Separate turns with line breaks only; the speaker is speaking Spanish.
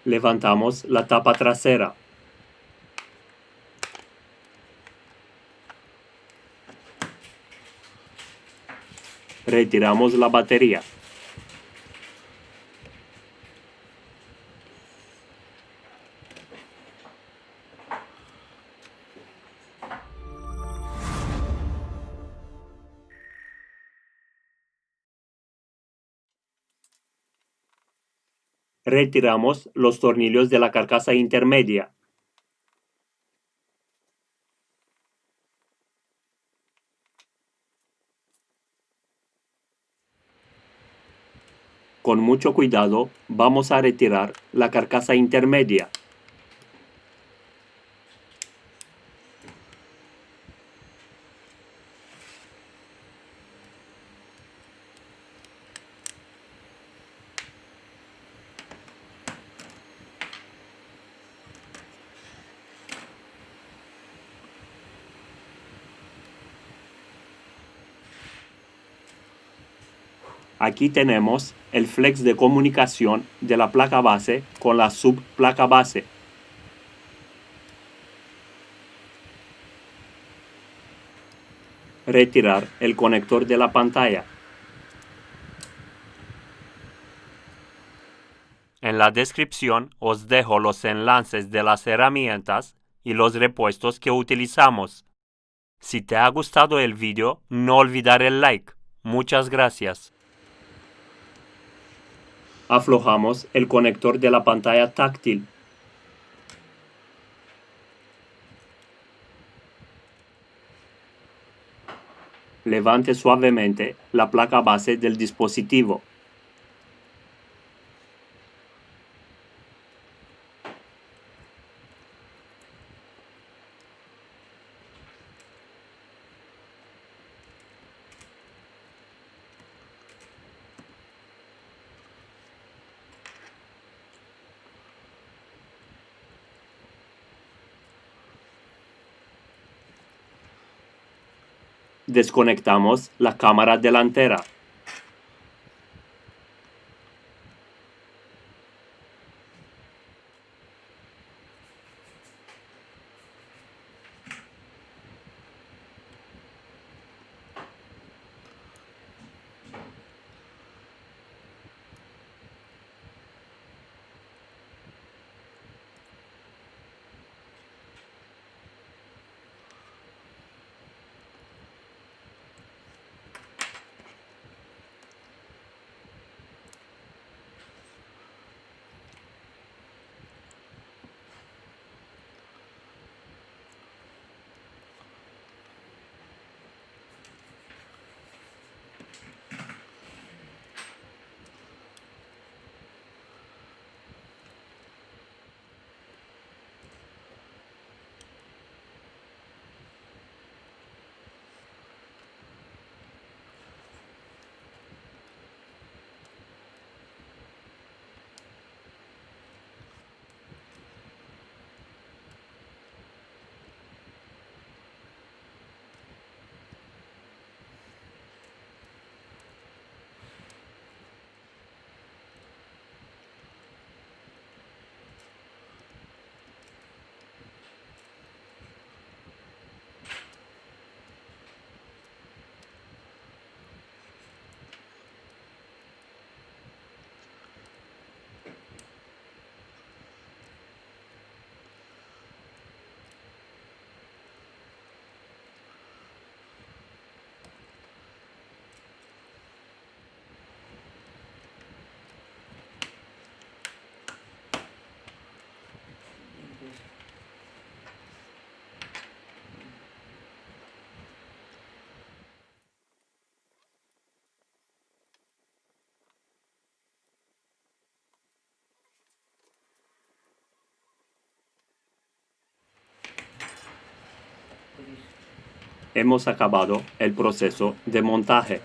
Levantamos la tapa trasera. Retiramos la batería. Retiramos los tornillos de la carcasa intermedia. Con mucho cuidado vamos a retirar la carcasa intermedia. Aquí tenemos el flex de comunicación de la placa base con la subplaca base. Retirar el conector de la pantalla. En la descripción os dejo los enlaces de las herramientas y los repuestos que utilizamos. Si te ha gustado el vídeo, no olvidar el like. Muchas gracias. Aflojamos el conector de la pantalla táctil. Levante suavemente la placa base del dispositivo. Desconectamos la cámara delantera. Hemos acabado el proceso de montaje.